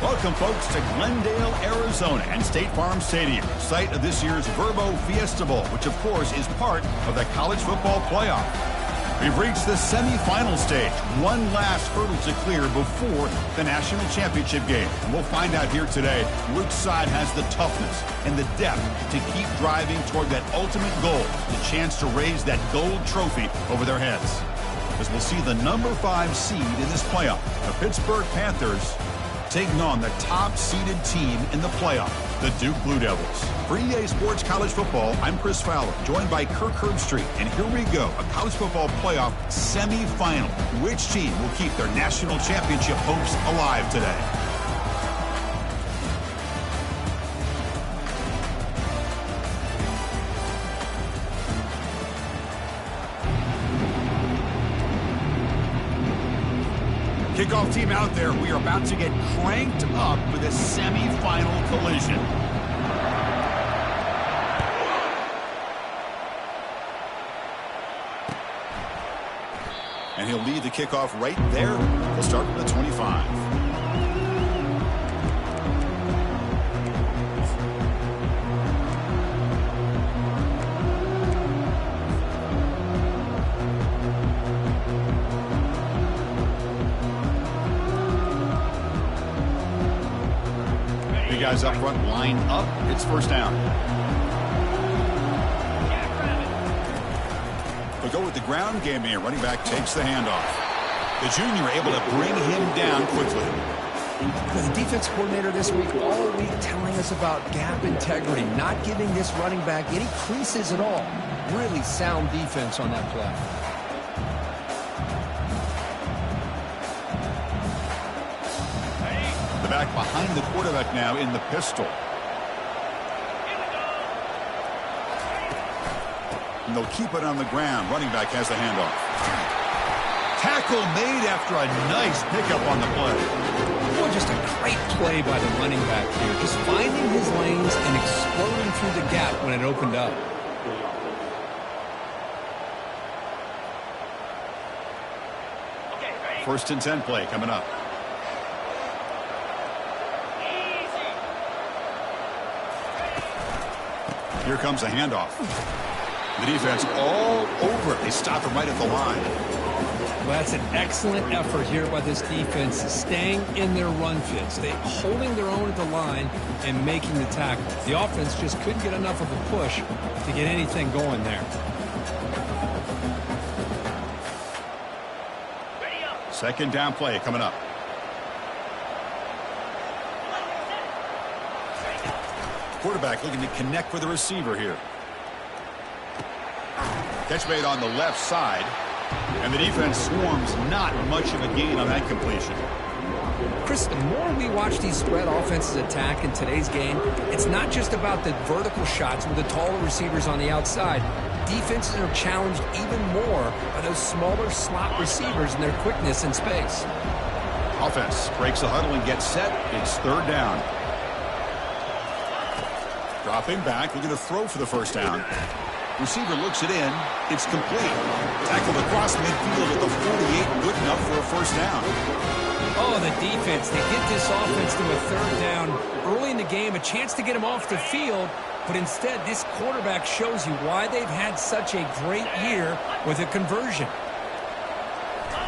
Welcome, folks, to Glendale, Arizona and State Farm Stadium, site of this year's Verbo Fiesta Bowl, which, of course, is part of the college football playoff. We've reached the semifinal stage, one last hurdle to clear before the national championship game. And we'll find out here today which side has the toughness and the depth to keep driving toward that ultimate goal, the chance to raise that gold trophy over their heads. As we'll see the number 5 seed in this playoff, the Pittsburgh Panthers, taking on the top-seeded team in the playoff, the Duke Blue Devils. For EA Sports College Football, I'm Chris Fowler, joined by Kirk Herbstreit. And here we go, a college football playoff semifinal. Which team will keep their national championship hopes alive today? Kickoff team out there. We are about to get cranked up for the semifinal collision. And he'll lead the kickoff right there. We'll start from the 25. Guys up front, line up. It's first down. They'll go with the ground game here. Running back takes the handoff. The junior able to bring him down quickly. The defense coordinator this week, all week, telling us about gap integrity, not giving this running back any creases at all. Really sound defense on that play. Back behind the quarterback now in the pistol. And they'll keep it on the ground. Running back has the handoff. Tackle made after a nice pickup on the play. Well, just a great play by the running back here. Just finding his lanes and exploding through the gap when it opened up. First and 10 play coming up. Here comes a handoff. The defense all over it. They stop him right at the line. Well, that's an excellent effort here by this defense, staying in their run fits. They holding their own at the line and making the tackle. The offense just couldn't get enough of a push to get anything going there. Second down play coming up. Quarterback looking to connect with the receiver here. Catch made on the left side. And the defense swarms, not much of a gain on that completion. Chris, the more we watch these spread offenses attack in today's game, it's not just about the vertical shots with the taller receivers on the outside. Defenses are challenged even more by those smaller slot receivers and their quickness in space. Offense breaks the huddle and gets set. It's third down. Dropping back, looking to throw for the first down. Receiver looks it in. It's complete. Tackled across midfield at the 48. Good enough for a first down. Oh, the defense. They get this offense to a third down early in the game. A chance to get him off the field. But instead, this quarterback shows you why they've had such a great year with a conversion.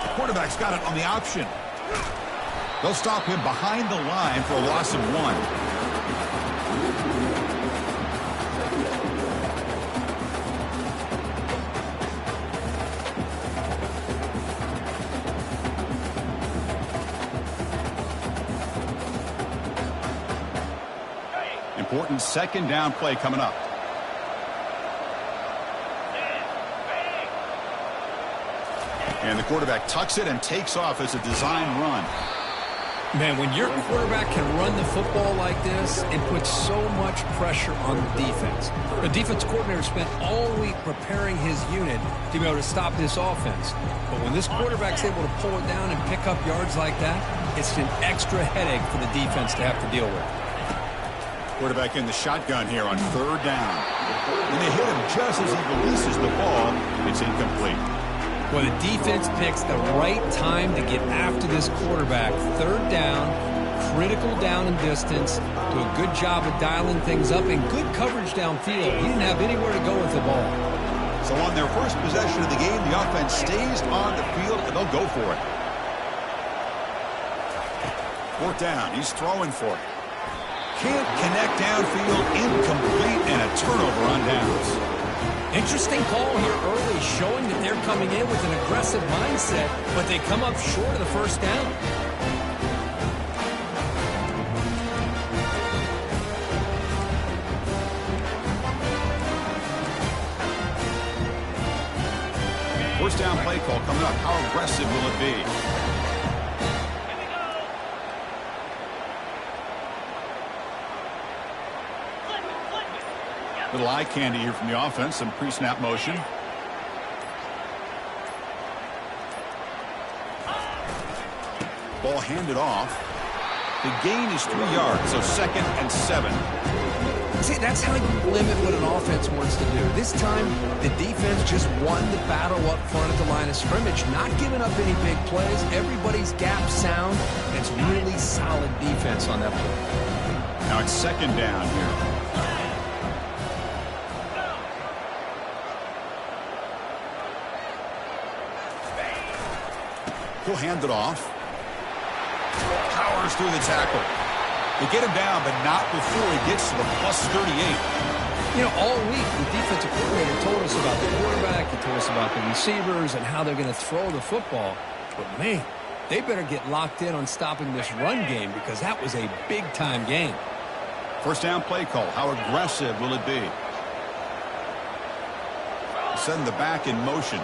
The quarterback's got it on the option. They'll stop him behind the line for a loss of 1. Important second down play coming up. And the quarterback tucks it and takes off as a design run. Man, when your quarterback can run the football like this, it puts so much pressure on the defense. The defense coordinator spent all week preparing his unit to be able to stop this offense. But when this quarterback's able to pull it down and pick up yards like that, it's an extra headache for the defense to have to deal with. Quarterback in the shotgun here on third down. When they hit him just as he releases the ball, it's incomplete. Well, the defense picks the right time to get after this quarterback. Third down, critical down and distance, do a good job of dialing things up, and good coverage downfield. He didn't have anywhere to go with the ball. So on their first possession of the game, the offense stays on the field, and they'll go for it. Fourth down. He's throwing for it. Can't connect downfield. Incomplete, and a turnover on downs. Interesting call here early, showing that they're coming in with an aggressive mindset, but they come up short of the first down. First down play call coming up. How aggressive will it be? Little eye candy here from the offense. Some pre-snap motion. Ball handed off. The gain is 3 yards, so 2nd and 7. See, that's how you limit what an offense wants to do. This time, the defense just won the battle up front at the line of scrimmage, not giving up any big plays. Everybody's gap sound. It's really solid defense on that play. Now it's 2nd down here. He'll hand it off. Powers through the tackle. They get him down, but not before he gets to the +38. You know, all week, the defensive coordinator told us about the quarterback. He told us about the receivers and how they're going to throw the football. But, man, they better get locked in on stopping this run game because that was a big-time game. First down play call. How aggressive will it be? Send the back in motion.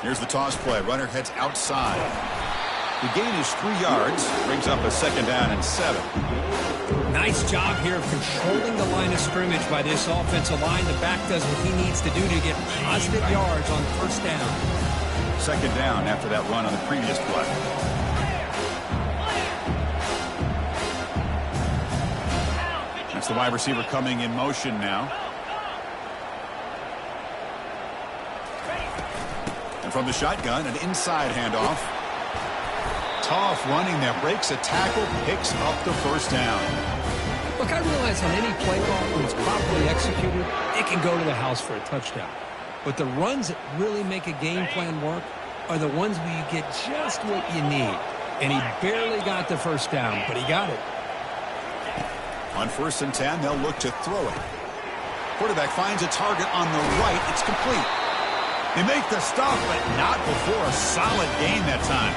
Here's the toss play. Runner heads outside. The gain is 3 yards. Brings up a 2nd down and 7. Nice job here of controlling the line of scrimmage by this offensive line. The back does what he needs to do to get positive yards on first down. 2nd down after that run on the previous play. That's the wide receiver coming in motion now. From the shotgun, an inside handoff. Tough running there. Breaks a tackle, picks up the first down. Look, I realize on any play call, when it's properly executed, it can go to the house for a touchdown. But the runs that really make a game plan work are the ones where you get just what you need. And he barely got the first down, but he got it. On 1st and 10, they'll look to throw it. Quarterback finds a target on the right. It's complete. They make the stop, but not before a solid gain that time.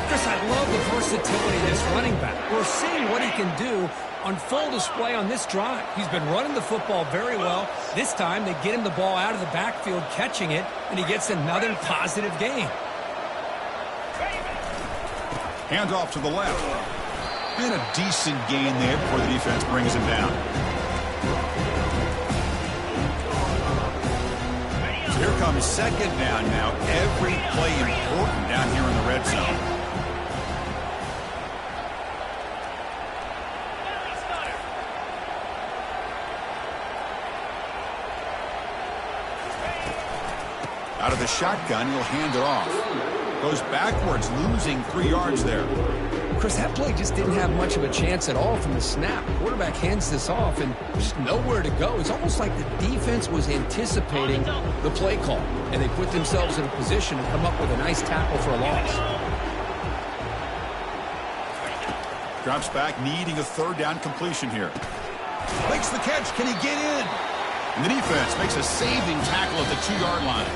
Chris, I love the versatility of this running back. We're seeing what he can do on full display on this drive. He's been running the football very well. This time, they get him the ball out of the backfield, catching it, and he gets another positive gain. Hand off to the left. And a decent gain there before the defense brings him down. Here comes 2nd down now. Every play important down here in the red zone. Out of the shotgun, he'll hand it off. Goes backwards, losing 3 yards there. Chris, that play just didn't have much of a chance at all from the snap. Quarterback hands this off, and there's just nowhere to go. It's almost like the defense was anticipating the play call, and they put themselves in a position to come up with a nice tackle for a loss. Drops back, needing a 3rd down completion here. Makes the catch. Can he get in? And the defense makes a saving tackle at the 2-yard line.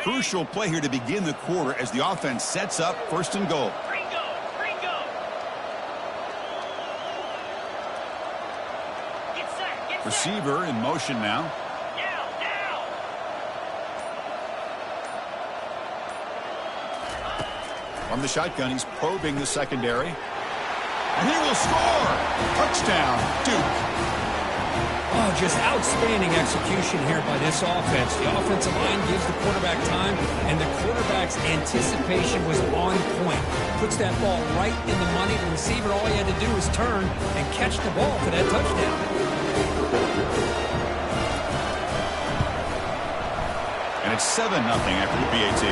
Crucial play here to begin the quarter as the offense sets up 1st and goal. Receiver in motion now. From the shotgun, he's probing the secondary. And he will score. Touchdown, Duke. Oh, just outstanding execution here by this offense. The offensive line gives the quarterback time, and the quarterback's anticipation was on point. Puts that ball right in the money. The receiver, all he had to do was turn and catch the ball for that touchdown. And it's 7-0 after the PAT.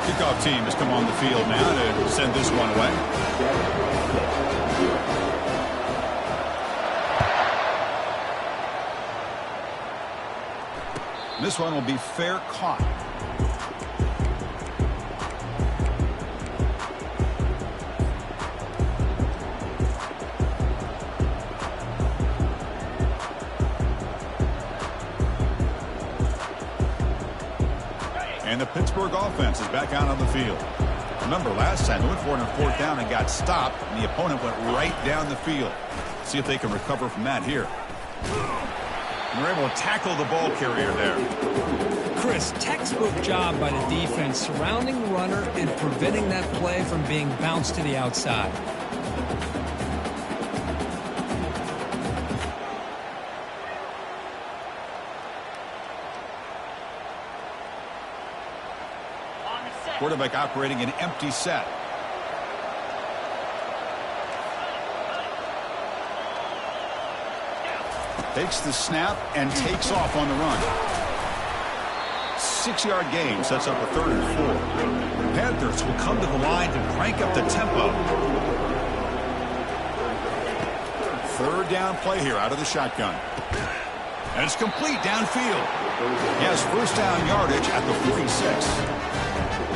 Kickoff team has come on the field now to send this one away. This one will be fair caught. And the Pittsburgh offense is back out on the field. Remember, last time they went for it on fourth down and got stopped, and the opponent went right down the field. See if they can recover from that here. And they're able to tackle the ball carrier there. Chris, textbook job by the defense surrounding the runner and preventing that play from being bounced to the outside. Quarterback operating an empty set. Takes the snap and takes off on the run. 6-yard gain sets up a 3rd and 4. Panthers will come to the line to crank up the tempo. 3rd down play here out of the shotgun. And it's complete downfield. He has 1st down yardage at the 46.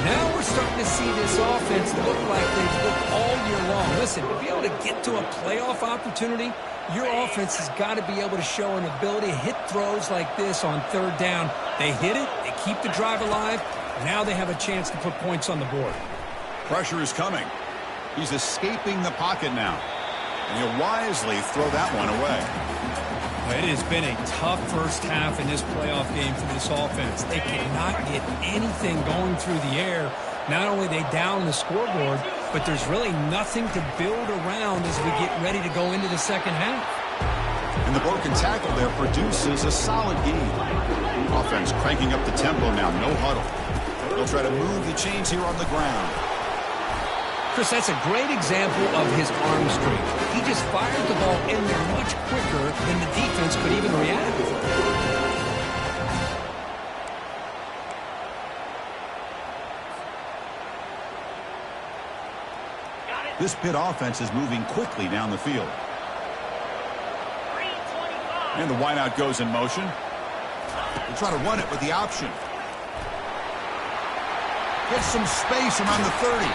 Now we're starting to see this offense look like they've looked all year long. Listen, to be able to get to a playoff opportunity, your offense has got to be able to show an ability to hit throws like this on 3rd down. They hit it, they keep the drive alive, now they have a chance to put points on the board. Pressure is coming. He's escaping the pocket now. And he'll wisely throw that one away. It has been a tough first half in this playoff game for this offense. They cannot get anything going through the air. Not only they down the scoreboard, but there's really nothing to build around as we get ready to go into the second half. And the broken tackle there produces a solid gain. Offense cranking up the tempo now, no huddle. They'll try to move the chains here on the ground. Chris, that's a great example of his arm strength. He just fired the ball in there much quicker than the defense could even react. This Pitt offense is moving quickly down the field. And the wideout goes in motion. They try to run it with the option. Gets some space around the 30.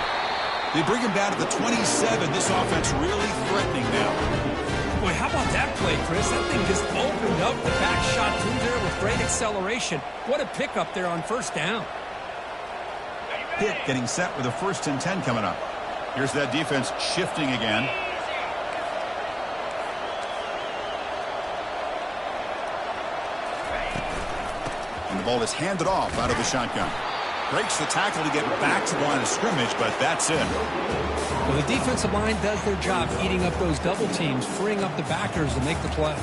They bring him down to the 27. This offense really threatening now. Boy, how about that play, Chris? That thing just opened up the back shot through there with great acceleration. What a pickup there on 1st down. Pitt getting set with a 1st and 10 coming up. Here's that defense shifting again. And the ball is handed off out of the shotgun. Breaks the tackle to get back to the line of scrimmage, but that's it. Well, the defensive line does their job eating up those double teams, freeing up the backers to make the play.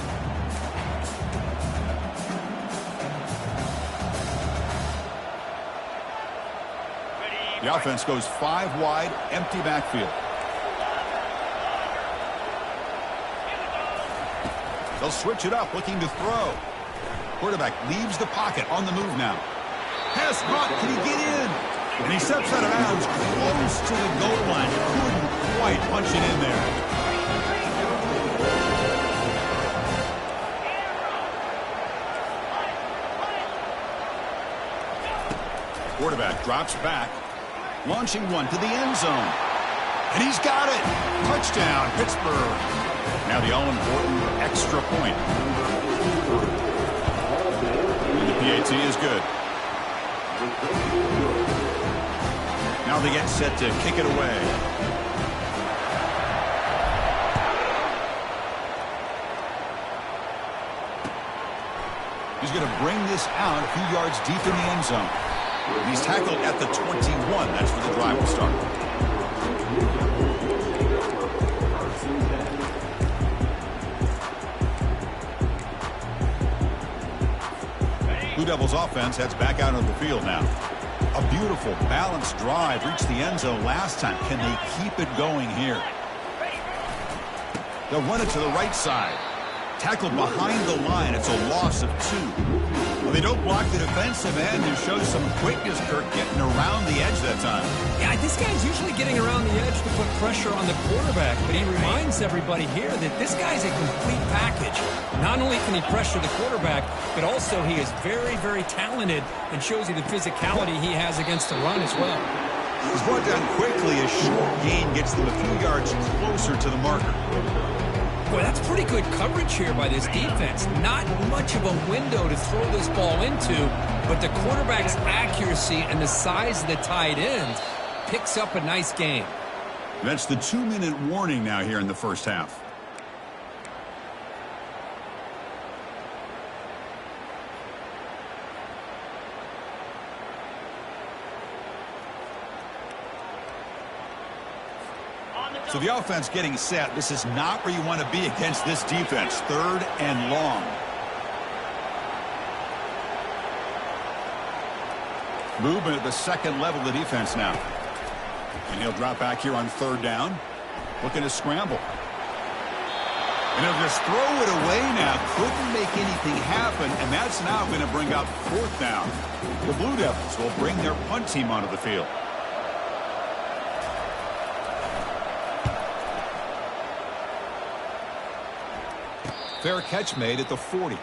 The offense goes 5 wide, empty backfield. They'll switch it up, looking to throw. Quarterback leaves the pocket on the move now. Pass caught. Can he get in? And he steps out of bounds close to the goal line. Couldn't quite punch it in there. Quarterback drops back. Launching one to the end zone. And he's got it. Touchdown, Pittsburgh. Now the all-important extra point. And the PAT is good. Now they get set to kick it away. He's going to bring this out a few yards deep in the end zone. And he's tackled at the 21. That's where the drive will start. Blue Devils offense heads back out on the field now. A beautiful, balanced drive reached the end zone last time. Can they keep it going here? They'll run it to the right side. Tackled behind the line. It's a loss of 2. Well, they don't block the defensive end and show some quickness, Kirk, getting around the edge that time. Yeah, this guy's usually getting around the edge to put pressure on the quarterback, but he reminds everybody here that this guy's a complete package. Not only can he pressure the quarterback, but also he is very, very talented and shows you the physicality he has against the run as well. He's brought down quickly. A short gain gets them a few yards closer to the marker. Boy, that's pretty good coverage here by this defense. Not much of a window to throw this ball into, but the quarterback's accuracy and the size of the tight end picks up a nice gain. That's the 2-minute warning now here in the first half. So the offense getting set. This is not where you want to be against this defense. 3rd and long. Movement at the second level of the defense now. And he'll drop back here on 3rd down. Looking to scramble. And he'll just throw it away now. Couldn't make anything happen. And that's now going to bring up 4th down. The Blue Devils will bring their punt team onto the field. Fair catch made at the 40.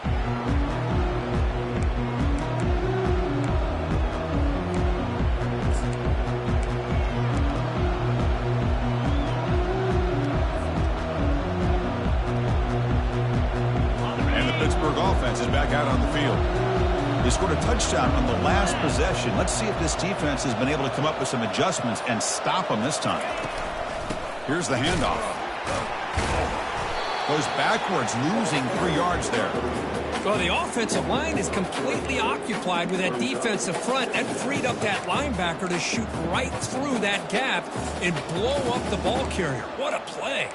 And the Pittsburgh offense is back out on the field. They scored a touchdown on the last possession. Let's see if this defense has been able to come up with some adjustments and stop them this time. Here's the handoff. Goes backwards, losing 3 yards there. Well, the offensive line is completely occupied with that defensive front. That freed up that linebacker to shoot right through that gap and blow up the ball carrier. What a play.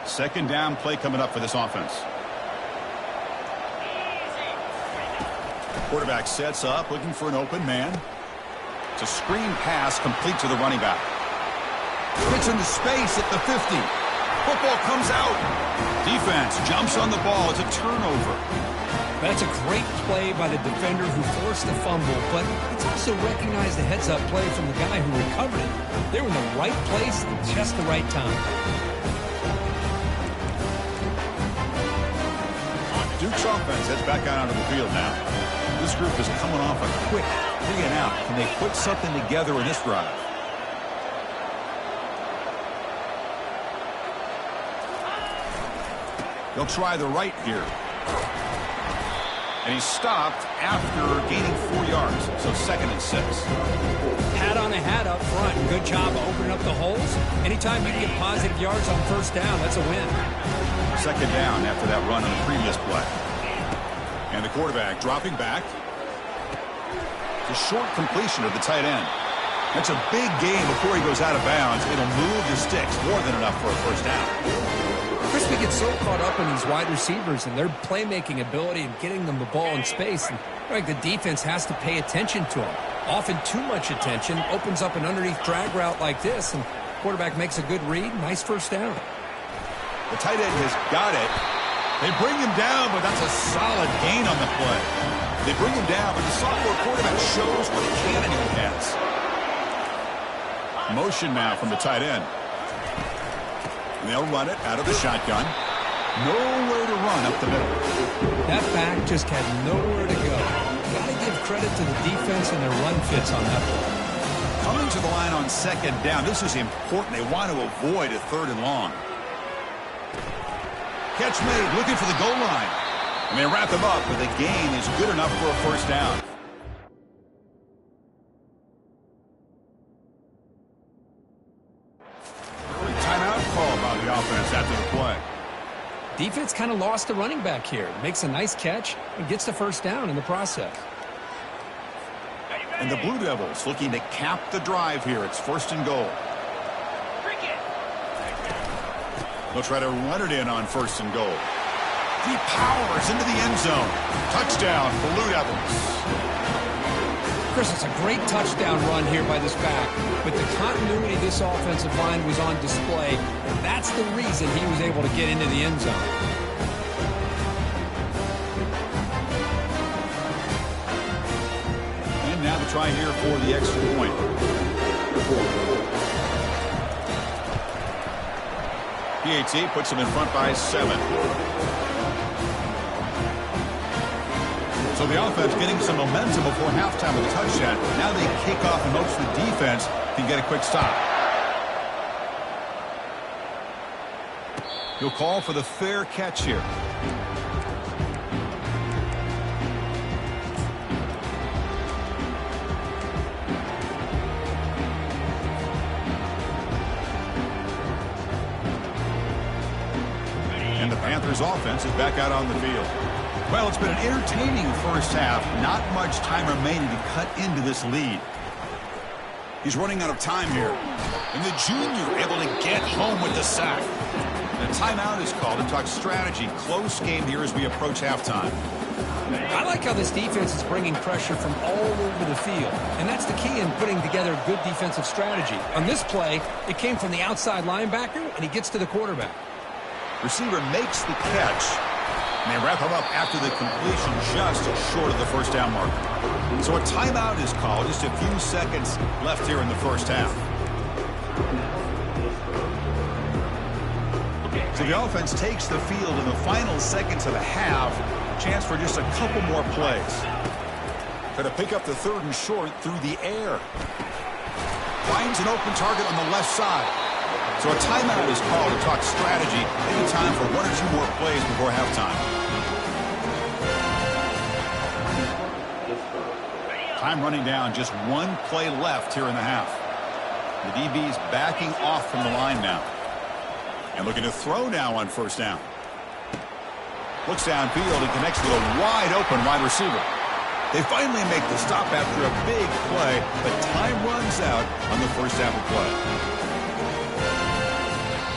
Second down play coming up for this offense. Quarterback sets up, looking for an open man. It's a screen pass complete to the running back. Gets into space at the 50. Football comes out. Defense jumps on the ball. It's a turnover. That's a great play by the defender who forced the fumble, but it's also recognized the heads-up play from the guy who recovered it. They were in the right place at just the right time. Duke's offense heads back out onto the field now. This group is coming off a quick 3 and out. Can they put something together in this drive? They'll try the right here. And he's stopped after gaining 4 yards. So 2nd and 6. Hat on a hat up front. Good job of opening up the holes. Anytime you can get positive yards on 1st down, that's a win. 2nd down after that run on the previous play. And the quarterback dropping back. It's a short completion of the tight end. That's a big gain before he goes out of bounds. It'll move the sticks. More than enough for a 1st down. Chris, we get so caught up in these wide receivers and their playmaking ability and getting them the ball in space. And like the defense has to pay attention to them. Often too much attention opens up an underneath drag route like this. And quarterback makes a good read. Nice 1st down. The tight end has got it. They bring him down, but that's a solid gain on the play. They bring him down, but the sophomore quarterback shows what cannon he has. Motion now from the tight end. And they'll run it out of the shotgun. Nowhere to run up the middle. That back just had nowhere to go. Got to give credit to the defense and their run fits on that play. Coming to the line on 2nd down. This is important. They want to avoid a 3rd and long. Catch made, looking for the goal line. And they wrap him up, but the gain is good enough for a 1st down. Early timeout call by the offense after the play. Defense kind of lost the running back here. Makes a nice catch and gets the first down in the process. And the Blue Devils looking to cap the drive here. It's 1st and goal. They'll try to run it in on 1st and goal. He powers into the end zone. Touchdown, Blue Devils. Chris, it's a great touchdown run here by this back, but the continuity of this offensive line was on display, and that's the reason he was able to get into the end zone. And now the try here for the extra point. PAT puts him in front by 7. So the offense getting some momentum before halftime with a touchdown. Now they kick off in hopes the defense can get a quick stop. He'll call for the fair catch here. And the Panthers offense is back out on the field. Well, it's been an entertaining first half. Not much time remaining to cut into this lead. He's running out of time here. And the junior able to get home with the sack. The timeout is called to talk strategy. Close game here as we approach halftime. I like how this defense is bringing pressure from all over the field. And that's the key in putting together good defensive strategy. On this play, it came from the outside linebacker, and he gets to the quarterback. Receiver makes the catch. And they wrap him up after the completion just short of the first down mark. So a timeout is called. Just a few seconds left here in the first half. So the offense takes the field in the final seconds of the half. Chance for just a couple more plays. Try to pick up the 3rd and short through the air. Finds an open target on the left side. So a timeout is called to talk strategy. Maybe time for 1 or 2 more plays before halftime. Time running down, just 1 play left here in the half. The DB's backing off from the line now. And looking to throw now on 1st down. Looks downfield and connects with a wide open wide receiver. They finally make the stop after a big play, but time runs out on the first half of play.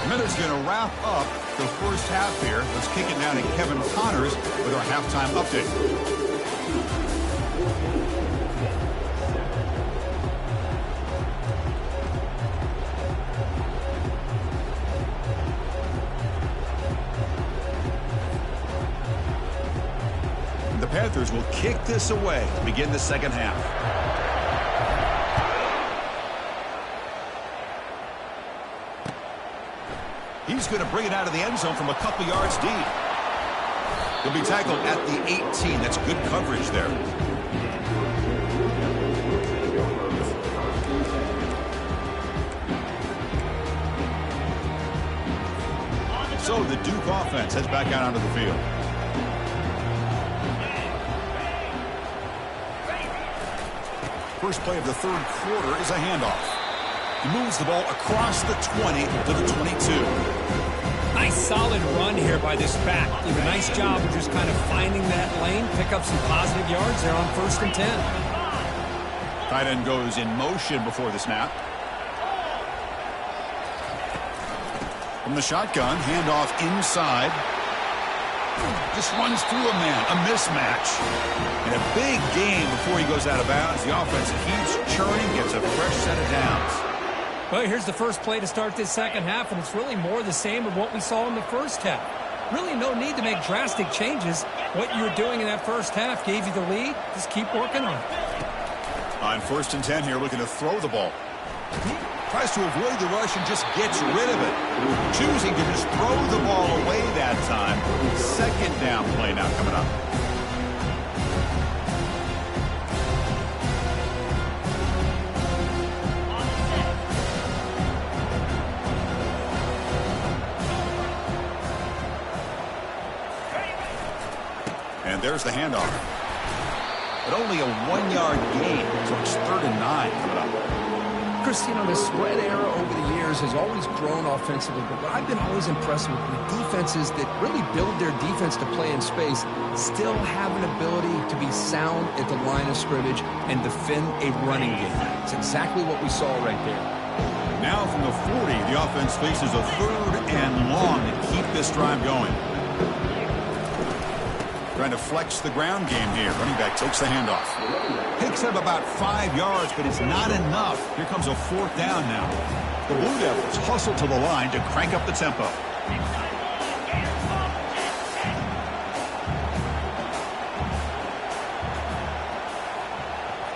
Miller's going to wrap up the first half here. Let's kick it down to Kevin Connors with our halftime update. The Panthers will kick this away to begin the second half. He's going to bring it out of the end zone from a couple yards deep. He'll be tackled at the 18. That's good coverage there. So the Duke offense heads back out onto the field. First play of the 3rd quarter is a handoff. He moves the ball across the 20 to the 22. Nice solid run here by this back. Did a nice job of just kind of finding that lane, pick up some positive yards there on 1st and 10. Tight end goes in motion before the snap. From the shotgun, handoff inside. Just runs through a man, a mismatch. And a big gain before he goes out of bounds. The offense keeps churning, gets a fresh set of downs. Well, here's the first play to start this second half, and it's really more the same of what we saw in the first half. Really no need to make drastic changes. What you were doing in that first half gave you the lead. Just keep working on it. On 1st and 10 here, looking to throw the ball. He tries to avoid the rush and just gets rid of it. Choosing to just throw the ball away that time. Second down play now coming up. And there's the handoff. But only a 1-yard gain, so it's 3rd and 9 coming up. Chris, you know, the spread era over the years has always grown offensively, but what I've been always impressed with defenses that really build their defense to play in space still have an ability to be sound at the line of scrimmage and defend a running game. It's exactly what we saw right there. Now from the 40, the offense faces a 3rd and long to keep this drive going. Trying to flex the ground game here. Running back takes the handoff. Picks up about 5 yards, but it's not enough. Here comes a 4th down now. The Blue Devils hustle to the line to crank up the tempo.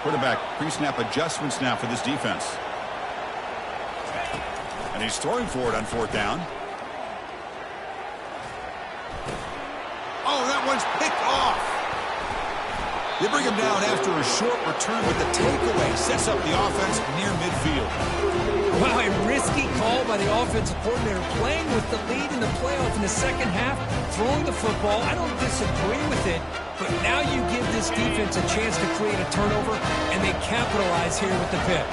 Quarterback pre-snap adjustments now for this defense. And he's throwing for it on 4th down. Oh, that one's picked off. They bring him down after a short return, but the takeaway sets up the offense near midfield. Wow, a risky call by the offensive coordinator, playing with the lead in the playoff in the second half, throwing the football. I don't disagree with it, but now you give this defense a chance to create a turnover, and they capitalize here with the pick.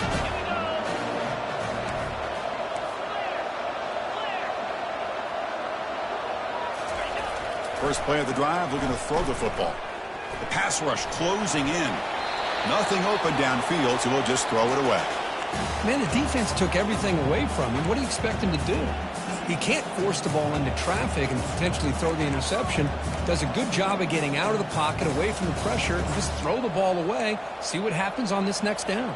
First play of the drive, looking to throw the football. The pass rush closing in. Nothing open downfield, so he'll just throw it away. Man, the defense took everything away from him. What do you expect him to do? He can't force the ball into traffic and potentially throw the interception. Does a good job of getting out of the pocket, away from the pressure, and just throw the ball away. See what happens on this next down.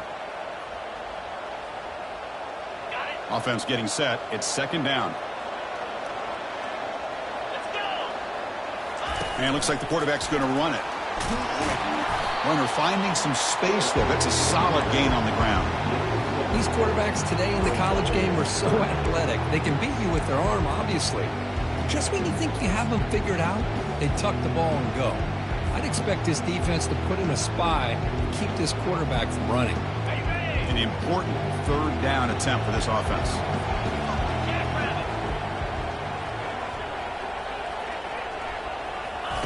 Offense getting set. It's 2nd down. And looks like the quarterback's going to run it. Runner finding some space, though. That's a solid gain on the ground. These quarterbacks today in the college game are so athletic. They can beat you with their arm, obviously. Just when you think you have them figured out, they tuck the ball and go. I'd expect this defense to put in a spy to keep this quarterback from running. An important 3rd down attempt for this offense.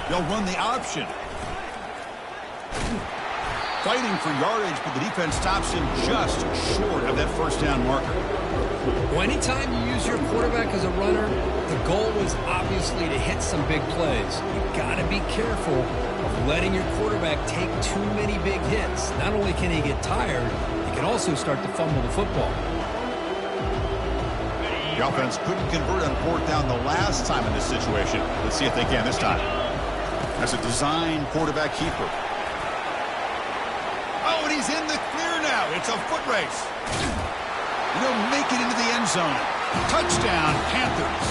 They'll run the option. Fighting for yardage, but the defense stops him just short of that 1st down marker. Well, anytime you use your quarterback as a runner, the goal is obviously to hit some big plays. You've got to be careful of letting your quarterback take too many big hits. Not only can he get tired, he can also start to fumble the football. The offense couldn't convert on 4th down the last time in this situation. Let's see if they can this time. That's a design quarterback keeper. Oh, and he's in the clear now. It's a foot race. They'll make it into the end zone. Touchdown, Panthers.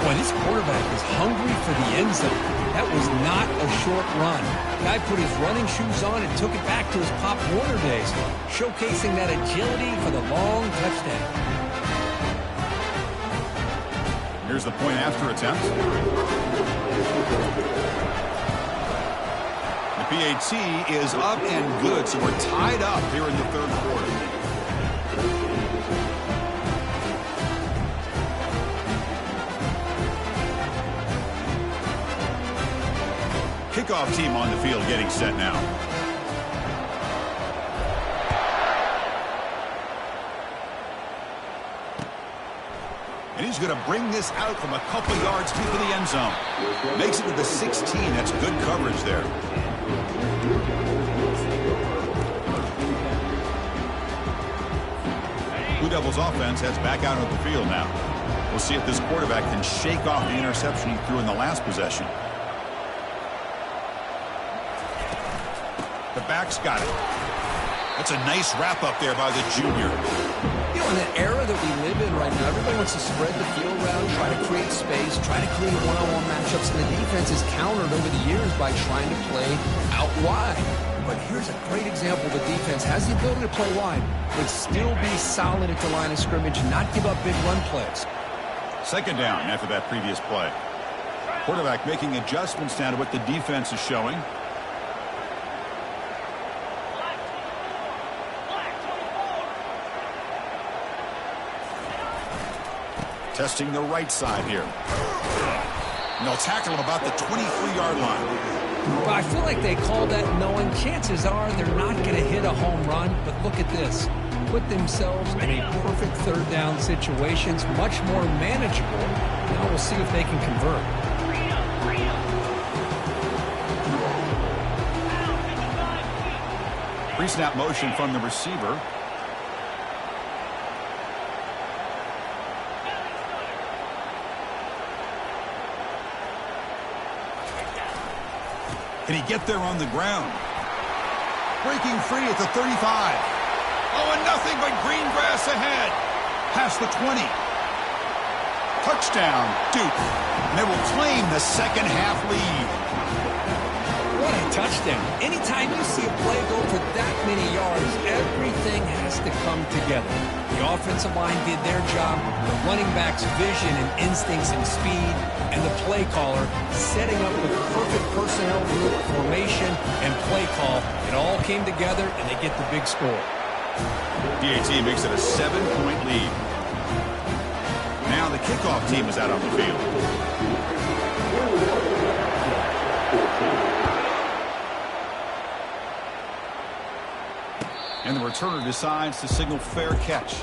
Boy, this quarterback is hungry for the end zone. That was not a short run. Guy put his running shoes on and took it back to his Pop Warner days, showcasing that agility for the long touchdown. Here's the point after attempt. The PAT is up and good, so we're tied up here in the 3rd quarter. Kickoff team on the field getting set now. And he's going to bring this out from a couple yards deep in the end zone. Makes it to the 16. That's good coverage there. Blue Devils offense heads back out of the field now. We'll see if this quarterback can shake off the interception he threw in the last possession. The back's got it. That's a nice wrap up there by the junior. You know, in the era that we live in right now, everybody wants to spread the field around, try to create space, try to create one-on-one matchups, and the defense is countered over the years by trying to play out wide. But here's a great example. The defense has the ability to play wide, but still be solid at the line of scrimmage and not give up big run plays. 2nd down after that previous play. Quarterback making adjustments now to what the defense is showing. Testing the right side here. And they'll tackle him about the 23-yard line. But I feel like they call that knowing chances are they're not going to hit a home run. But look at this. put themselves in a perfect third down situations, much more manageable. Now we'll see if they can convert. Pre-snap motion from the receiver. Can he get there on the ground? Breaking free at the 35. Oh, and nothing but green grass ahead. Past the 20. Touchdown, Duke. And they will claim the second half lead. What a touchdown. Anytime you see a play go for that many yards, everything has to come together. The offensive line did their job, the running back's vision and instincts and speed, and the play caller setting up the perfect personnel group, formation, and play call. It all came together, and they get the big score. DAT makes it a 7-point lead. Now the kickoff team is out on the field. And the returner decides to signal fair catch.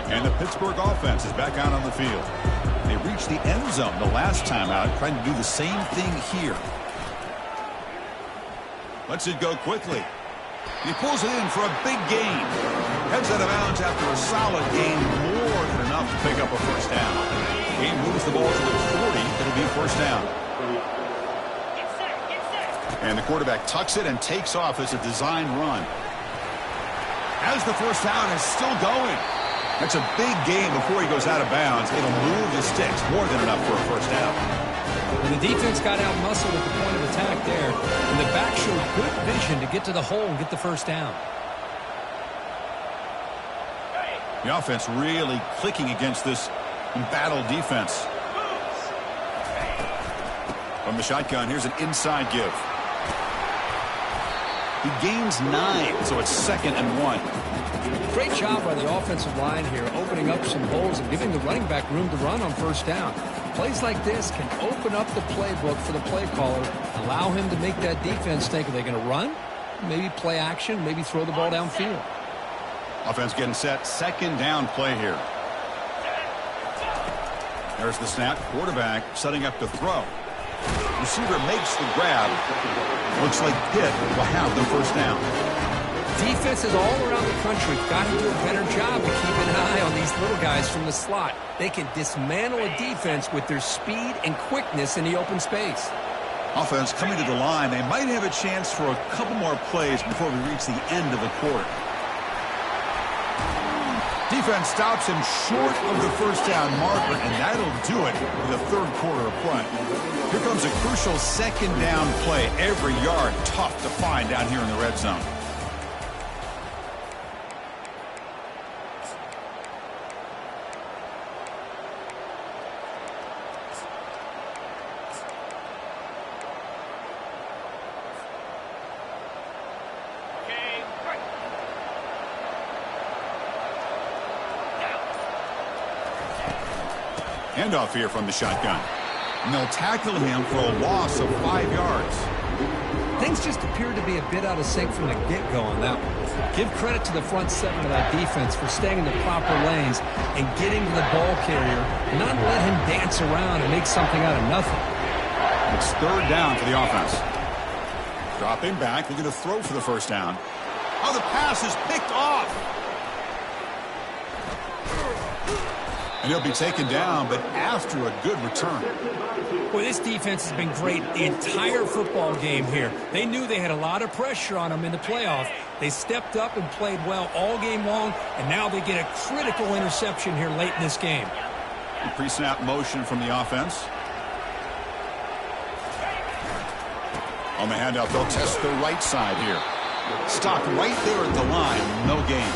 And the Pittsburgh offense is back out on the field. They reached the end zone the last time out, trying to do the same thing here. Lets it go quickly. He pulls it in for a big gain. Heads out of bounds after a solid gain, more than enough to pick up a first down. He moves the ball to the 40. It'll be first down. And the quarterback tucks it and takes off as a design run. As the first down is still going. That's a big gain before he goes out of bounds. It'll move the sticks. More than enough for a first down. And the defense got out-muscled at the point of attack there. And the back showed good vision to get to the hole and get the first down. The offense really clicking against this battle defense. From the shotgun, here's an inside give. He gains 9, so it's 2nd and 1. Great job by the offensive line here, opening up some holes and giving the running back room to run on first down. Plays like this can open up the playbook for the play caller, allow him to make that defense think, are they going to run? Maybe play action, maybe throw the ball downfield. Offense getting set, 2nd down play here. There's the snap. Quarterback setting up to throw. Receiver makes the grab. Looks like Pitt will have the first down. Defenses all around the country got to do a better job of keeping an eye on these little guys from the slot. They can dismantle a defense with their speed and quickness in the open space. Offense coming to the line. They might have a chance for a couple more plays before we reach the end of the quarter. Defense stops him short of the first down marker, and that'll do it for the third quarter of play. Here comes a crucial 2nd down play. Every yard tough to find down here in the red zone. Handoff here from the shotgun. And they'll tackle him for a loss of 5 yards. Things just appeared to be a bit out of sync from the get-go on that one. Give credit to the front 7 of that defense for staying in the proper lanes and getting to the ball carrier, not let him dance around and make something out of nothing. It's 3rd down for the offense. Dropping back, looking to throw for the first down. Oh, the pass is picked off. And he'll be taken down, but after a good return. Boy, this defense has been great the entire football game here. They knew they had a lot of pressure on them in the playoff. They stepped up and played well all game long, and now they get a critical interception here late in this game. Pre-snap motion from the offense. On the handout, they'll test the right side here. Stock right there at the line, no gain.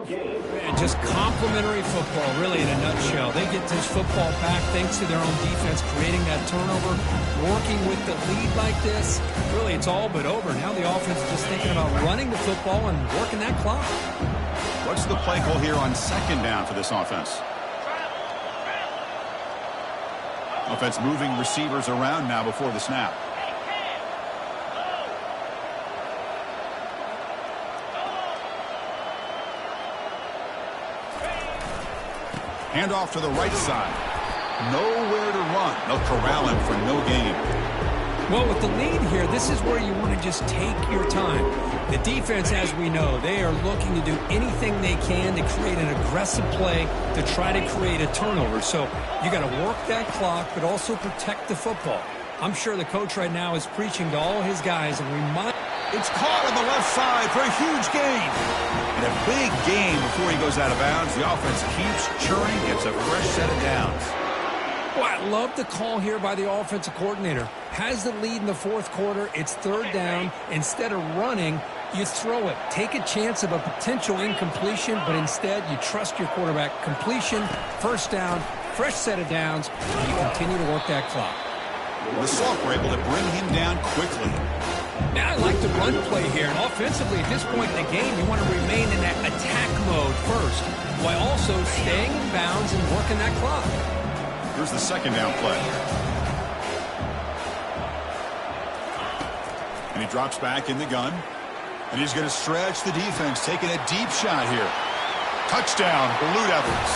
Man, just complimentary football, really, in a nutshell. They get this football back thanks to their own defense, creating that turnover, working with the lead like this. Really, it's all but over. Now the offense is just thinking about running the football and working that clock. What's the play call here on second down for this offense? Offense moving receivers around now before the snap. Handoff to the right side. Nowhere to run. They'll corral him for no gain. Well, with the lead here, this is where you want to just take your time. The defense, as we know, they are looking to do anything they can to create an aggressive play to try to create a turnover. So you got to work that clock, but also protect the football. I'm sure the coach right now is preaching to all his guys and remind. It's caught on the left side for a huge gain. And a big gain before he goes out of bounds. The offense keeps churning, gets a fresh set of downs. Well, I love the call here by the offensive coordinator. Has the lead in the fourth quarter. It's third down. Instead of running, you throw it. Take a chance of a potential incompletion, but instead you trust your quarterback. Completion, first down, fresh set of downs, and you continue to work that clock. The Soft were able to bring him down quickly. Now I like the run play here, and offensively at this point in the game, you want to remain in that attack mode first, while also staying in bounds and working that clock. Here's the second down play. And he drops back in the gun. And he's going to stretch the defense, taking a deep shot here. Touchdown, Blue Devils.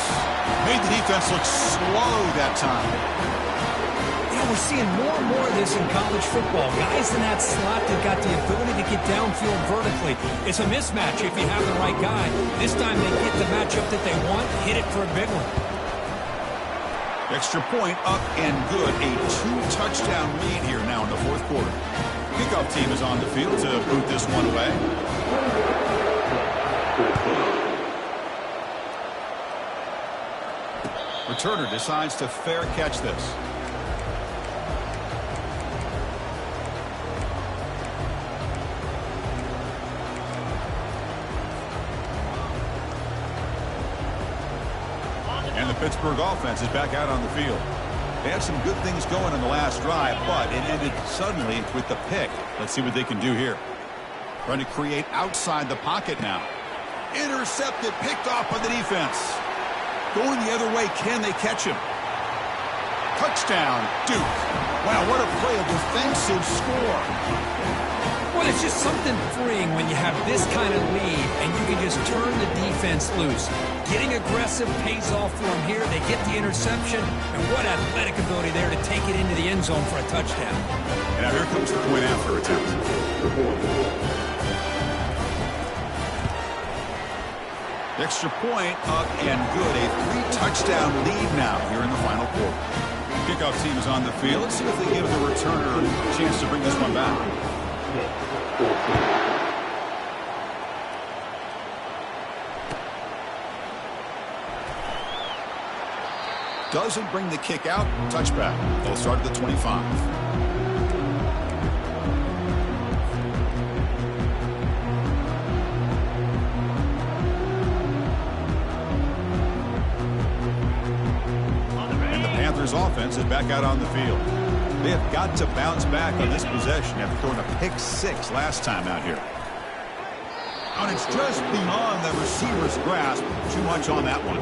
Made the defense look slow that time. We're seeing more and more of this in college football. Guys in that slot that got the ability to get downfield vertically. It's a mismatch if you have the right guy. This time they get the matchup that they want, hit it for a big one. Extra point up and good. A 2-touchdown lead here now in the fourth quarter. Kickoff team is on the field to boot this one away. Returner decides to fair catch this. And the Pittsburgh offense is back out on the field. They had some good things going on the last drive, but it ended suddenly with the pick. Let's see what they can do here. Trying to create outside the pocket now. Intercepted, picked off by the defense. Going the other way, can they catch him? Touchdown, Duke. Wow, what a play, a defensive score. Well, it's just something freeing when you have this kind of lead and you can just turn the defense loose. Getting aggressive pays off for them here. They get the interception, and what athletic ability there to take it into the end zone for a touchdown. And now here comes the point after attempt. Extra point up and good. A 3-touchdown lead now here in the final quarter. Kickoff team is on the field. Let's see if they give the returner a chance to bring this one back. Doesn't bring the kick out. Touchback. They'll start at the 25. And the Panthers offense is back out on the field. They have got to bounce back on this possession after throwing a pick 6 last time out here. And it's just beyond the receiver's grasp. Too much on that one.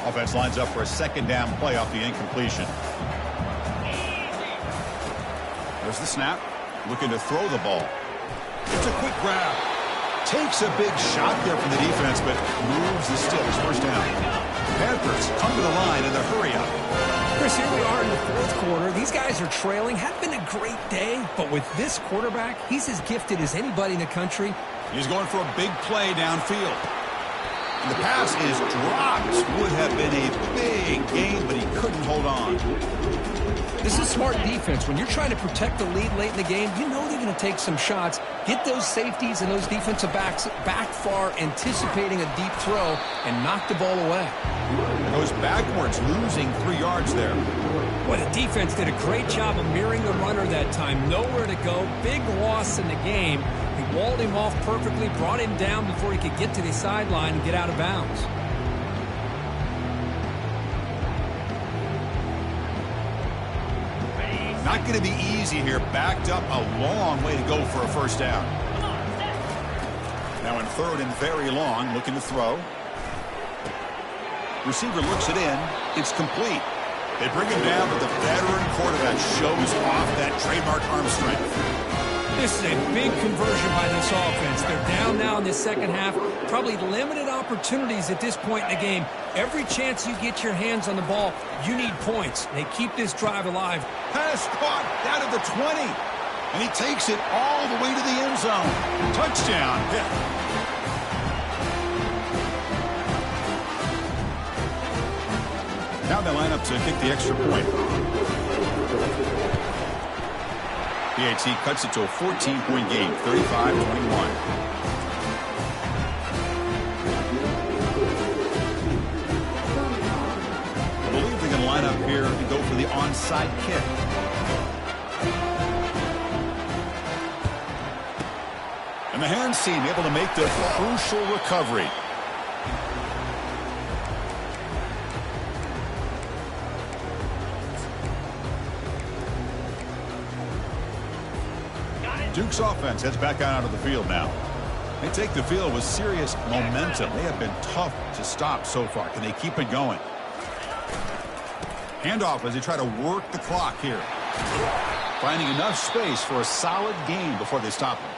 Offense lines up for a second down play off the incompletion. There's the snap. Looking to throw the ball. It's a quick grab. Takes a big shot there from the defense, but moves the sticks. First down. Panthers come to the line in the hurry up. Chris, here we are in the fourth quarter. These guys are trailing. Had been a great day, but with this quarterback, he's as gifted as anybody in the country. He's going for a big play downfield. And the pass is dropped. Would have been a big gain, but he couldn't hold on. This is smart defense. When you're trying to protect the lead late in the game, you know they're going to take some shots, get those safeties and those defensive backs back far, anticipating a deep throw, and knock the ball away. Goes backwards, losing 3 yards there. Well, the defense did a great job of mirroring the runner that time. Nowhere to go. Big loss in the game. He walled him off perfectly, brought him down before he could get to the sideline and get out of bounds. Not going to be easy here. Backed up a long way to go for a first down. Now in 3rd and very long, looking to throw. Receiver looks it in. It's complete. They bring him down, but the veteran quarterback shows off that trademark arm strength. This is a big conversion by this offense. They're down now in the second half. Probably limited opportunities at this point in the game. Every chance you get your hands on the ball, you need points. They keep this drive alive. Pass caught down at the 20. And he takes it all the way to the end zone. Touchdown. Pitt. Now they line up to kick the extra point. PAT cuts it to a 14-point game, 35-21. I believe they're going to line up here and go for the onside kick. And the hands team able to make the crucial recovery. Duke's offense heads back out onto the field now. They take the field with serious momentum. They have been tough to stop so far. Can they keep it going? Handoff as they try to work the clock here. Finding enough space for a solid gain before they stop him.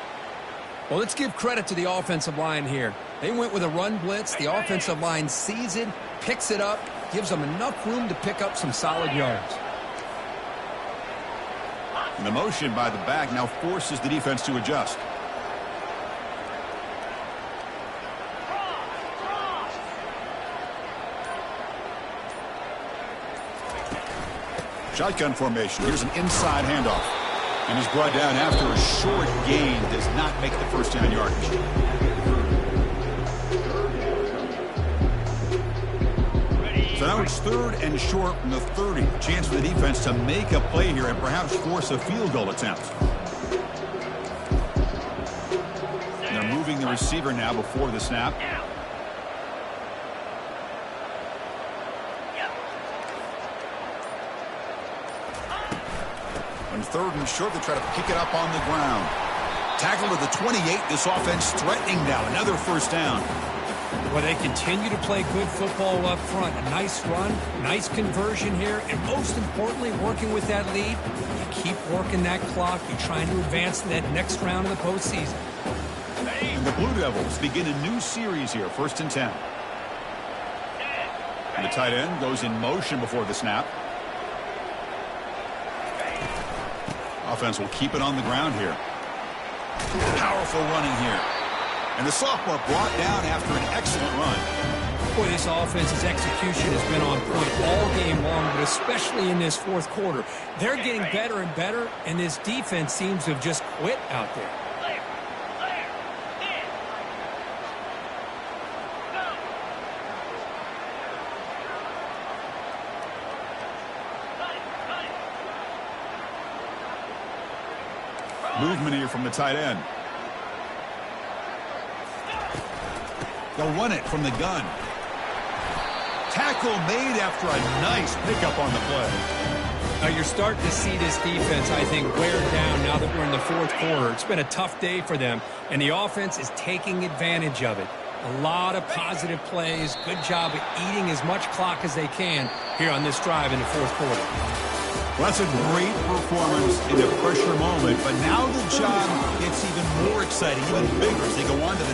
Well, let's give credit to the offensive line here. They went with a run blitz. The offensive line sees it, picks it up, gives them enough room to pick up some solid yards. And the motion by the back now forces the defense to adjust. Shotgun formation. Here's an inside handoff. And he's brought down after a short gain. Does not make the first down yardage. So now it's 3rd and short from the 30. Chance for the defense to make a play here and perhaps force a field goal attempt. And they're moving the receiver now before the snap. On 3rd and short, they try to pick it up on the ground. Tackle to the 28. This offense threatening now. Another first down. Well, they continue to play good football up front. A nice run, nice conversion here, and most importantly, working with that lead, you keep working that clock. You're trying to advance to that next round of the postseason. And the Blue Devils begin a new series here, 1st and 10. And the tight end goes in motion before the snap. Offense will keep it on the ground here. Powerful running here. And the sophomore brought down after an excellent run. Boy, this offense's execution has been on point all game long, but especially in this 4th quarter. They're getting better and better, and this defense seems to have just quit out there. Movement here from the tight end. They'll run it from the gun. Tackle made after a nice pickup on the play. Now you're starting to see this defense, I think, wear down now that we're in the 4th quarter. It's been a tough day for them, and the offense is taking advantage of it. A lot of positive plays. Good job of eating as much clock as they can here on this drive in the 4th quarter. Well, that's a great performance in a pressure moment, but now the job gets even more exciting, even bigger as they go on to the